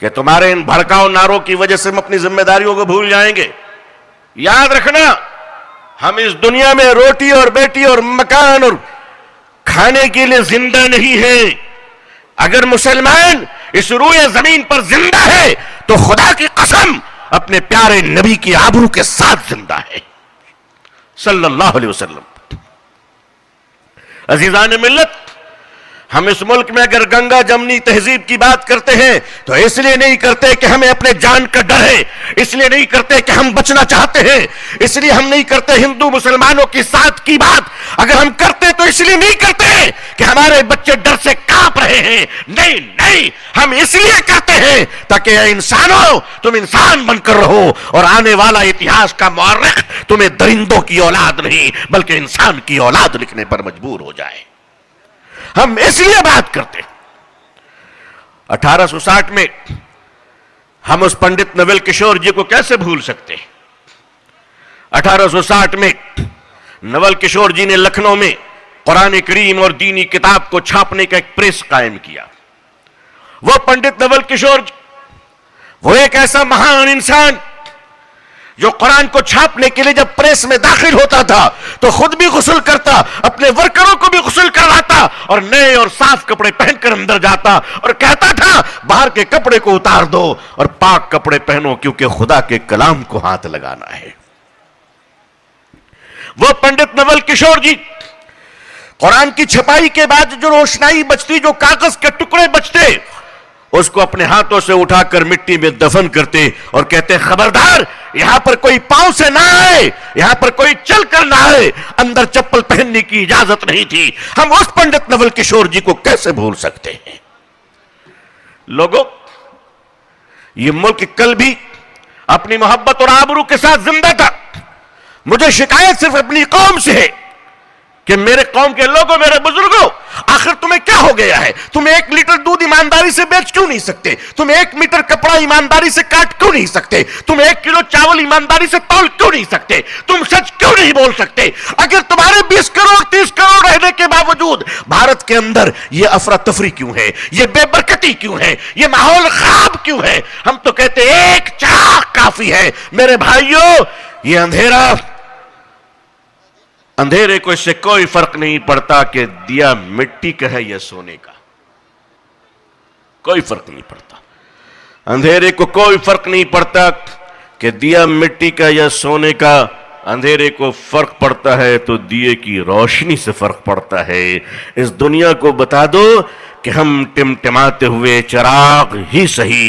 کہ تمہارے ان بھڑکاؤ نعروں کی وجہ سے ہم اپنی ذمہ داریوں کو بھول جائیں گے. یاد رکھنا، ہم اس دنیا میں روٹی اور بیٹی اور مکان اور کھانے کے لیے زندہ نہیں ہیں. اگر مسلمان اس روئے زمین پر زندہ ہے تو خدا کی قسم اپنے پیارے نبی کی آبرو کے ساتھ زندہ ہے صلی اللہ علیہ وسلم. عزیزان ملت، ہم اس ملک میں اگر گنگا جمنی تہذیب کی بات کرتے ہیں تو اس لیے نہیں کرتے کہ ہمیں اپنے جان کا ڈر ہے، اس لیے نہیں کرتے کہ ہم بچنا چاہتے ہیں، اس لیے ہم نہیں کرتے ہندو مسلمانوں کی ساتھ کی بات. اگر ہم کرتے تو اس لیے نہیں کرتے کہ ہمارے بچے ڈر سے کانپ رہے ہیں. نہیں، ہم اس لیے کرتے ہیں تاکہ اے انسانوں تم انسان بن کر رہو اور آنے والا اتہاس کا مورخ تمہیں درندوں کی اولاد نہیں بلکہ انسان کی اولاد لکھنے پر مجبور ہو جائے. ہم اس لیے بات کرتے. 1860 میں ہم اس پنڈت نول کشور جی کو کیسے بھول سکتے ہیں؟ 1860 میں نول کشور جی نے لکھنؤ میں قرآن کریم اور دینی کتاب کو چھاپنے کا ایک پریس قائم کیا. وہ پنڈت نول کشور جی وہ ایک ایسا مہان انسان جو قرآن کو چھاپنے کے لیے جب پریس میں داخل ہوتا تھا تو خود بھی غسل کرتا، اپنے ورکروں کو بھی غسل کرواتا اور نئے اور صاف کپڑے پہن کر اندر جاتا اور کہتا تھا باہر کے کپڑے کو اتار دو اور پاک کپڑے پہنو کیونکہ خدا کے کلام کو ہاتھ لگانا ہے. وہ پنڈت نول کشور جی قرآن کی چھپائی کے بعد جو روشنائی بچتی، جو کاغذ کے ٹکڑے بچتے، اس کو اپنے ہاتھوں سے اٹھا کر مٹی میں دفن کرتے اور کہتے خبردار یہاں پر کوئی پاؤں سے نہ آئے، یہاں پر کوئی چل کر نہ آئے. اندر چپل پہننے کی اجازت نہیں تھی. ہم اس پنڈت نول کشور جی کو کیسے بھول سکتے ہیں؟ لوگوں، یہ ملک کل بھی اپنی محبت اور آبرو کے ساتھ زندہ تھا. مجھے شکایت صرف اپنی قوم سے ہے کہ میرے قوم کے لوگوں، میرے بزرگوں، آخر تمہیں کیا ہو گیا ہے؟ تم 1 لیٹر دودھ ایمانداری سے بیچ کیوں نہیں سکتے؟ تم 1 میٹر کپڑا ایمانداری سے کاٹ کیوں نہیں سکتے؟ تم 1 کلو چاول ایمانداری سے تول کیوں نہیں سکتے؟ تم سچ کیوں نہیں بول سکتے؟ اگر تمہارے 20 کروڑ 30 کروڑ رہنے کے باوجود بھارت کے اندر یہ افراتفری کیوں ہے؟ یہ بے برکتی کیوں ہے؟ یہ ماحول خراب کیوں ہے؟ ہم تو کہتے ایک چراغ کافی ہے. میرے بھائیوں، یہ اندھیرے کو اس سے کوئی فرق نہیں پڑتا کہ دیا مٹی کا ہے یا سونے کا. کوئی فرق نہیں پڑتا. اندھیرے کو کوئی فرق نہیں پڑتا کہ دیا مٹی کا یا سونے کا. اندھیرے کو فرق پڑتا ہے تو دیے کی روشنی سے فرق پڑتا ہے. اس دنیا کو بتا دو کہ ہم ٹمٹماتے ہوئے چراغ ہی صحیح